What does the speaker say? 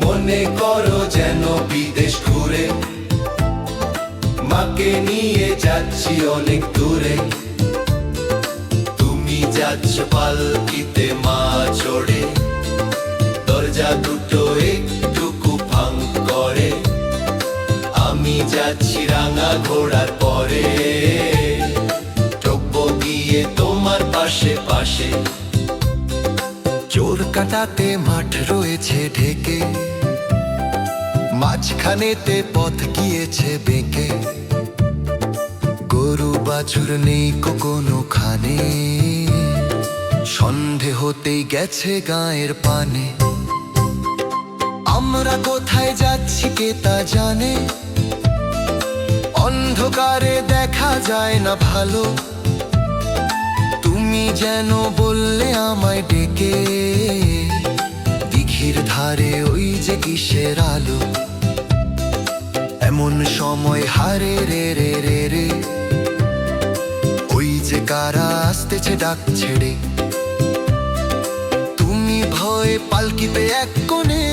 মনে করো যেন বিদেশ ঘুরে, মাকে নিয়ে যাচ্ছি অনেক দূরে। তুমি যাচ্ছ পালকিতে মা চড়ে, দরজা দুটো একটুকু ফাঁক করে। আমি যাচ্ছি রাঙা ঘোড়ার পরে, চোখবো গিয়ে তোমার পাশে পাশে। চোর কাটাতে মাঠ রয়েছে ঢেকে, মাঝখানেতে পথ গিয়েছে বেঁকে। গরু বাছুর নেই কোনোখানে, সন্ধে হতেই গেছে গায়ের পানে। আমরা কোথায় যাচ্ছি কে তা জানে, অন্ধকারে দেখা যায় না ভালো। তুমি যেন বললে আমায় ডেকে, দিঘির ধারে ওই যে কিসের আলো। এমন সময় হারে রে রে রে রে, ওই যে কারা আসতেছে ডাক ছেড়ে। তুমি ভয়ে পালকিতে এক কোণে,